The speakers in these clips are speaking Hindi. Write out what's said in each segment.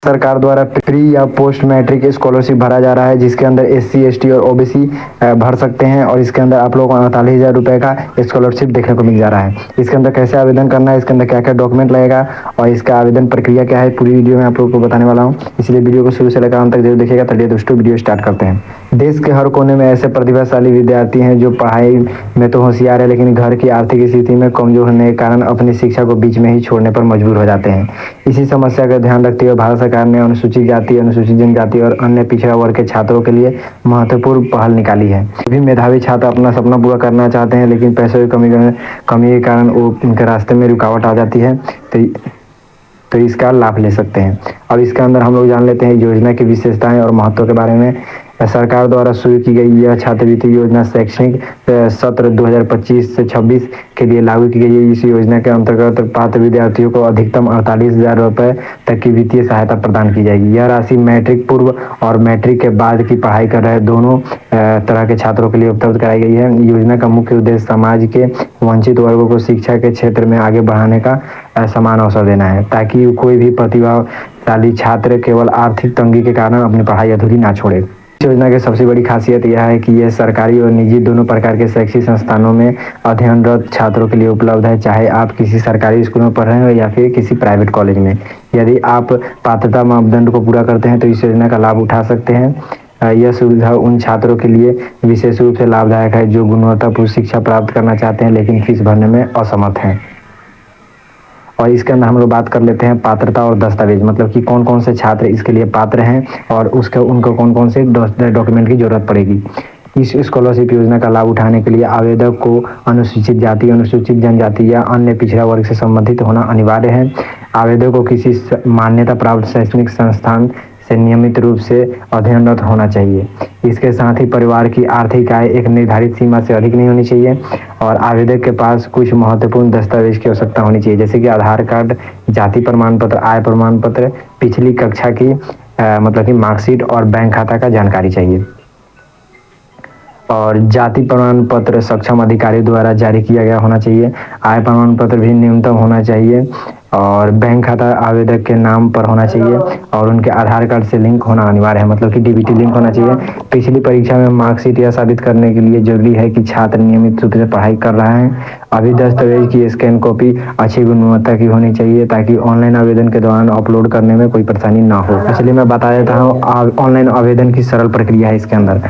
सरकार द्वारा प्री या पोस्ट मैट्रिक स्कॉलरशिप भरा जा रहा है, जिसके अंदर SC ST और OBC भर सकते हैं। और इसके अंदर आप लोगों को 48,000 रुपये का स्कॉलरशिप देखने को मिल जा रहा है। इसके अंदर कैसे आवेदन करना है, इसके अंदर क्या क्या डॉक्यूमेंट लगेगा और इसका आवेदन प्रक्रिया क्या है, पूरी वीडियो में आप लोगों को बताने वाला हूँ। इसलिए वीडियो को शुरू से लेकर अंत तक जरूर देखिएगा। चलिए दोस्तों वीडियो स्टार्ट करते हैं। देश के हर कोने में ऐसे प्रतिभाशाली विद्यार्थी हैं जो पढ़ाई में तो होशियार है, लेकिन घर की आर्थिक स्थिति में कमजोर होने के कारण अपनी शिक्षा को बीच में ही छोड़ने पर मजबूर हो जाते हैं। इसी समस्या का ध्यान रखते हुए भारत सरकार ने अनुसूचित जाति, अनुसूचित जनजाति और अन्य पिछड़ा वर्ग के छात्रों के लिए महत्वपूर्ण पहल निकाली है। सभी मेधावी छात्र अपना सपना पूरा करना चाहते हैं, लेकिन पैसों की कमी के कारण वो उनके रास्ते में रुकावट आ जाती है, तो इसका लाभ ले सकते हैं। अब इसके अंदर हम लोग जान लेते हैं योजना की विशेषताएं और महत्व के बारे में। सरकार द्वारा शुरू की गई यह छात्रवृत्ति योजना शैक्षणिक सत्र 2025 से 26 के लिए लागू की गई है। इस योजना के अंतर्गत पात्र विद्यार्थियों को अधिकतम 48,000 रुपये तक की वित्तीय सहायता प्रदान की जाएगी। यह राशि मैट्रिक पूर्व और मैट्रिक के बाद की पढ़ाई कर रहे दोनों तरह के छात्रों के लिए उपलब्ध कराई गई है। योजना का मुख्य उद्देश्य समाज के वंचित वर्गों को शिक्षा के क्षेत्र में आगे बढ़ाने का समान अवसर देना है, ताकि कोई भी प्रतिभाशाली छात्र केवल आर्थिक तंगी के कारण अपनी पढ़ाई अधूरी ना छोड़े। योजना की सबसे बड़ी खासियत यह है कि यह सरकारी और निजी दोनों प्रकार के शैक्षिक संस्थानों में अध्ययनरत छात्रों के लिए उपलब्ध है, चाहे आप किसी सरकारी स्कूल में पढ़ रहे हो या फिर किसी प्राइवेट कॉलेज में। यदि आप पात्रता मापदंड को पूरा करते हैं तो इस योजना का लाभ उठा सकते हैं। यह सुविधा उन छात्रों के लिए विशेष रूप से लाभदायक है जो गुणवत्तापूर्ण शिक्षा प्राप्त करना चाहते हैं लेकिन फीस भरने में असमर्थ हैं। और इसके अंदर हम लोग बात कर लेते हैं पात्रता और दस्तावेज, मतलब कि कौन कौन से छात्र इसके लिए पात्र हैं और उनको कौन कौन से डॉक्यूमेंट की जरूरत पड़ेगी। इस स्कॉलरशिप योजना का लाभ उठाने के लिए आवेदक को अनुसूचित जाति, अनुसूचित जनजाति या अन्य पिछड़ा वर्ग से संबंधित होना अनिवार्य है। आवेदक को किसी मान्यता प्राप्त शैक्षणिक संस्थान से नियमित रूप से अध्ययनरत होना चाहिए। इसके साथ ही परिवार की आर्थिक आय एक निर्धारित सीमा से अधिक नहीं होनी चाहिए और आवेदक के पास कुछ महत्वपूर्ण दस्तावेज की आवश्यकता होनी चाहिए, जैसे कि आधार कार्ड, जाति प्रमाण पत्र, आय प्रमाण पत्र, पिछली कक्षा की मतलब कि मार्कशीट और बैंक खाता का जानकारी चाहिए। और जाति प्रमाण पत्र सक्षम अधिकारी द्वारा जारी किया गया होना चाहिए। आय प्रमाण पत्र भी न्यूनतम होना चाहिए और बैंक खाता आवेदक के नाम पर होना चाहिए और उनके आधार कार्ड से लिंक होना अनिवार्य है, मतलब कि DBT लिंक होना चाहिए। पिछली परीक्षा में मार्कशीट यह साबित करने के लिए जरूरी है कि छात्र नियमित रूप से पढ़ाई कर रहा है। अभी दस्तावेज की स्कैन कॉपी अच्छी गुणवत्ता की होनी चाहिए ताकि ऑनलाइन आवेदन के दौरान अपलोड करने में कोई परेशानी ना हो। इसलिए मैं बता देता हूँ ऑनलाइन आवेदन की सरल प्रक्रिया है इसके अंदर।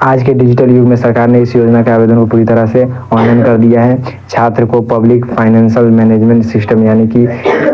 आज के डिजिटल युग में सरकार ने इस योजना के आवेदन को पूरी तरह से ऑनलाइन कर दिया है। छात्र को पब्लिक फाइनेंशियल मैनेजमेंट सिस्टम यानी कि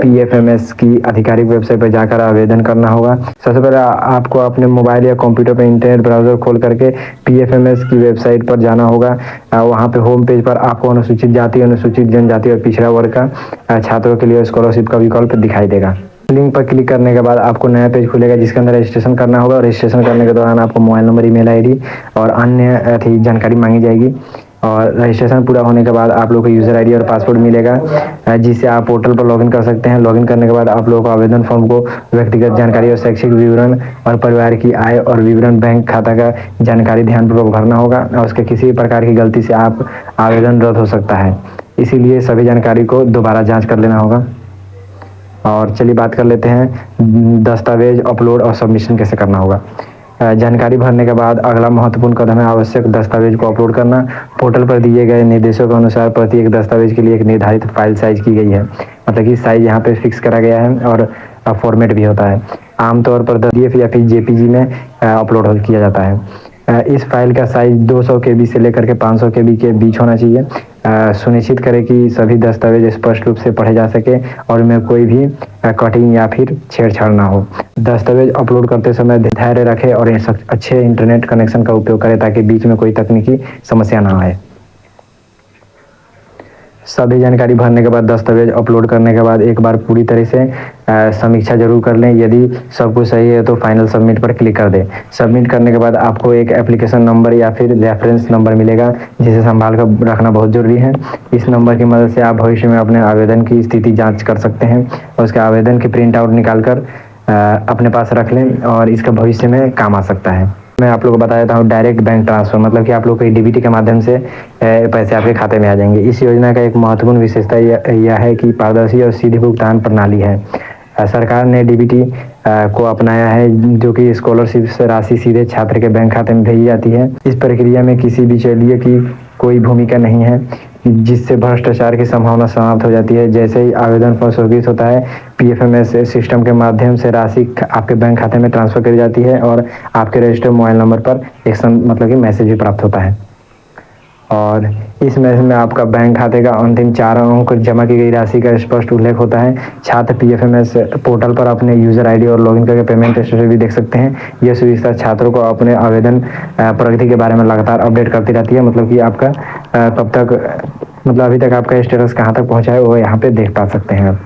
PFMS की आधिकारिक वेबसाइट पर जाकर आवेदन करना होगा। सबसे पहले आपको अपने मोबाइल या कंप्यूटर पर इंटरनेट ब्राउजर खोल करके PFMS की वेबसाइट पर जाना होगा। वहाँ पे होम पेज पर आपको अनुसूचित जाति, अनुसूचित जनजाति और पिछड़ा वर्ग का छात्रों के लिए स्कॉलरशिप का विकल्प दिखाई देगा। लिंक पर क्लिक करने के बाद आपको नया पेज खुलेगा जिसके अंदर रजिस्ट्रेशन करना होगा। रजिस्ट्रेशन करने के दौरान आपको मोबाइल नंबर, ईमेल ID और अन्य जानकारी मांगी जाएगी। और रजिस्ट्रेशन पूरा होने के बाद आप लोग को यूज़र ID और पासवर्ड मिलेगा जिससे आप पोर्टल पर लॉगिन कर सकते हैं। लॉगिन करने के बाद आप लोगों को आवेदन फॉर्म को व्यक्तिगत जानकारी और शैक्षिक विवरण और परिवार की आय और विवरण, बैंक खाता का जानकारी ध्यानपूर्वक भरना होगा और उसके किसी प्रकार की गलती से आप आवेदन रद्द हो सकता है, इसीलिए सभी जानकारी को दोबारा जाँच कर लेना होगा। और चलिए बात कर लेते हैं दस्तावेज अपलोड और सबमिशन कैसे करना होगा। जानकारी भरने के बाद अगला महत्वपूर्ण कदम है आवश्यक दस्तावेज को अपलोड करना। पोर्टल पर दिए गए निर्देशों के अनुसार प्रत्येक दस्तावेज के लिए एक निर्धारित फाइल साइज की गई है, मतलब कि साइज यहाँ पे फिक्स करा गया है और फॉर्मेट भी होता है। आमतौर पर PDF या फिर JPG में अपलोड किया जाता है। इस फाइल का साइज 200 KB से लेकर के 500 KB के बीच होना चाहिए। सुनिश्चित करें कि सभी दस्तावेज स्पष्ट रूप से पढ़े जा सके और उनमें कोई भी कटिंग या फिर छेड़छाड़ ना हो। दस्तावेज अपलोड करते समय धैर्य रखें और अच्छे इंटरनेट कनेक्शन का उपयोग करें ताकि बीच में कोई तकनीकी समस्या ना आए। सभी जानकारी भरने के बाद दस्तावेज अपलोड करने के बाद एक बार पूरी तरह से समीक्षा जरूर कर लें। यदि सब कुछ सही है तो फाइनल सबमिट पर क्लिक कर दें। सबमिट करने के बाद आपको एक एप्लीकेशन नंबर या फिर रेफरेंस नंबर मिलेगा जिसे संभाल कर रखना बहुत ज़रूरी है। इस नंबर की मदद से आप भविष्य में अपने आवेदन की स्थिति जाँच कर सकते हैं और उसके आवेदन की प्रिंट आउट निकाल कर अपने पास रख लें और इसका भविष्य में काम आ सकता है। मैं आप लोगों को बता देता हूँ डायरेक्ट बैंक ट्रांसफ़र, मतलब कि आप लोग को DBT के माध्यम से पैसे आपके खाते में आ जाएंगे। इस योजना का एक महत्वपूर्ण विशेषता यह है कि पारदर्शी और सीधी भुगतान प्रणाली है। सरकार ने डीबीटी को अपनाया है, जो कि स्कॉलरशिप से राशि सीधे छात्र के बैंक खाते में भेजी जाती है। इस प्रक्रिया में किसी बिचौलिए की कोई भूमिका नहीं है, जिससे भ्रष्टाचार की संभावना समाप्त हो जाती है। जैसे ही आवेदन फॉर्म स्वीकृत होता है, पीएफएमएस सिस्टम के माध्यम से राशि आपके बैंक खाते में ट्रांसफर करी जाती है और आपके रजिस्टर्ड मोबाइल नंबर पर एक मतलब कि मैसेज भी प्राप्त होता है। और इस मैसेज में आपका बैंक खाते का अंतिम 4 अंक जमा की गई राशि का स्पष्ट उल्लेख होता है। छात्र पीएफएमएस पोर्टल पर अपने यूजर आईडी और लॉगिन करके पेमेंट स्टेटस भी देख सकते हैं। यह सुविधा छात्रों को अपने आवेदन प्रगति के बारे में लगातार अपडेट करती रहती है, मतलब कि आपका कब तक, मतलब अभी तक आपका स्टेटस कहाँ तक पहुँचा है वो यहाँ पे देख पा सकते हैं आप।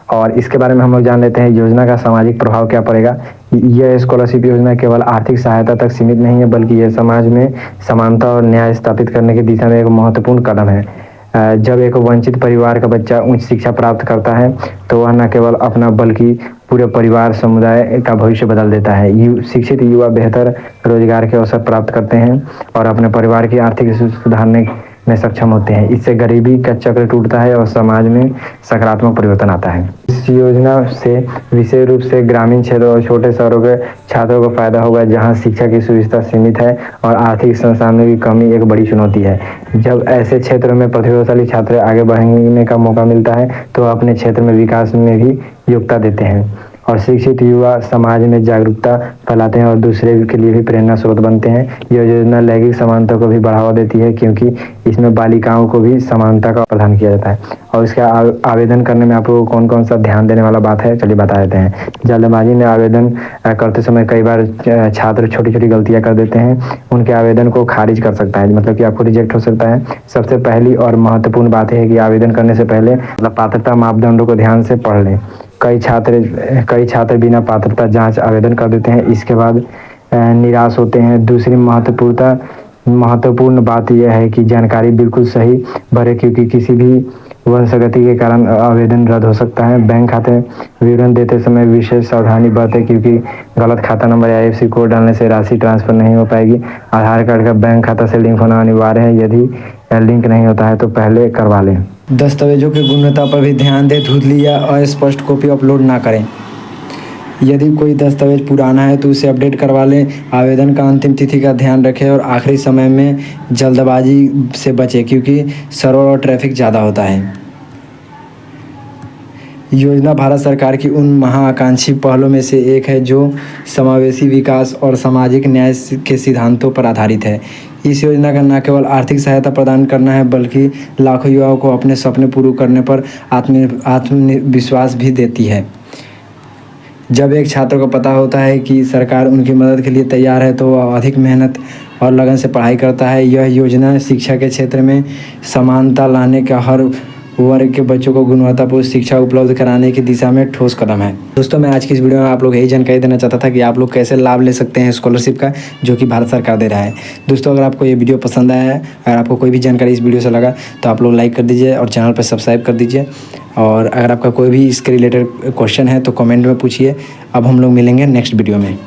और इसके बारे में हम लोग जान लेते हैं योजना का सामाजिक प्रभाव क्या पड़ेगा। यह स्कॉलरशिप योजना केवल आर्थिक सहायता तक सीमित नहीं है, बल्कि यह समाज में समानता और न्याय स्थापित करने की दिशा में एक महत्वपूर्ण कदम है। जब एक वंचित परिवार का बच्चा उच्च शिक्षा प्राप्त करता है तो वह न केवल अपना बल्कि पूरे परिवार समुदाय का भविष्य बदल देता है। शिक्षित युवा बेहतर रोजगार के अवसर प्राप्त करते हैं और अपने परिवार की आर्थिक स्थिति सुधारने में सक्षम होते हैं। इससे गरीबी का चक्र टूटता है और समाज में सकारात्मक परिवर्तन आता है। इस योजना से विशेष रूप से ग्रामीण क्षेत्रों और छोटे शहरों के छात्रों को फायदा होगा, जहां शिक्षा की सुविधा सीमित है और आर्थिक संसाधनों की कमी एक बड़ी चुनौती है। जब ऐसे क्षेत्रों में प्रतिभाशाली छात्र आगे बढ़ने का मौका मिलता है तो अपने क्षेत्र में विकास में भी योगदान देते हैं और शिक्षित युवा समाज में जागरूकता फैलाते हैं और दूसरे के लिए भी प्रेरणा स्रोत बनते हैं। यह योजना लैंगिक समानता को भी बढ़ावा देती है, क्योंकि इसमें बालिकाओं को भी समानता का प्रदान किया जाता है। और इसका आवेदन करने में आपको कौन कौन सा ध्यान देने वाला बात है, चलिए बता देते हैं। जल्दबाजी में आवेदन करते समय कई बार छात्र छोटी छोटी गलतियां कर देते हैं, उनके आवेदन को खारिज कर सकता है, मतलब कि आपको रिजेक्ट हो सकता है। सबसे पहली और महत्वपूर्ण बात है कि आवेदन करने से पहले मतलब पात्रता मापदंडों को ध्यान से पढ़ लें। कई छात्र बिना पात्रता जांच आवेदन कर देते हैं, इसके बाद निराश होते हैं। दूसरी महत्वपूर्ण बात यह है कि जानकारी बिल्कुल सही भरें, क्योंकि किसी भी वंशगति के कारण आवेदन रद्द हो सकता है। बैंक खाते विवरण देते समय विशेष सावधानी बरतें, क्योंकि गलत खाता नंबर या IFSC कोड डालने से राशि ट्रांसफर नहीं हो पाएगी। आधार कार्ड का बैंक खाता से लिंक होना अनिवार्य है, यदि लिंक नहीं होता है तो पहले करवा लें। दस्तावेजों की गुणवत्ता पर भी ध्यान दें, धुंधली या अस्पष्ट कॉपी अपलोड ना करें। यदि कोई दस्तावेज पुराना है तो उसे अपडेट करवा लें। आवेदन का अंतिम तिथि का ध्यान रखें और आखिरी समय में जल्दबाजी से बचें, क्योंकि सर्वर और ट्रैफिक ज़्यादा होता है। योजना भारत सरकार की उन महाआकांक्षी पहलों में से एक है जो समावेशी विकास और सामाजिक न्याय के सिद्धांतों पर आधारित है। इस योजना का न केवल आर्थिक सहायता प्रदान करना है, बल्कि लाखों युवाओं को अपने सपने पूरे करने पर आत्मविश्वास भी देती है। जब एक छात्र को पता होता है कि सरकार उनकी मदद के लिए तैयार है तो वह अधिक मेहनत और लगन से पढ़ाई करता है। यह योजना शिक्षा के क्षेत्र में समानता लाने का हर वर्ग के बच्चों को गुणवत्तापूर्ण शिक्षा उपलब्ध कराने की दिशा में ठोस कदम है। दोस्तों, मैं आज की इस वीडियो में आप लोग यही जानकारी देना चाहता था कि आप लोग कैसे लाभ ले सकते हैं स्कॉलरशिप का, जो कि भारत सरकार दे रहा है। दोस्तों, अगर आपको ये वीडियो पसंद आया है, अगर आपको कोई भी जानकारी इस वीडियो से लगा तो आप लोग लाइक कर दीजिए और चैनल पर सब्सक्राइब कर दीजिए। और अगर आपका कोई भी इसके रिलेटेड क्वेश्चन है तो कमेंट में पूछिए। अब हम लोग मिलेंगे नेक्स्ट वीडियो में।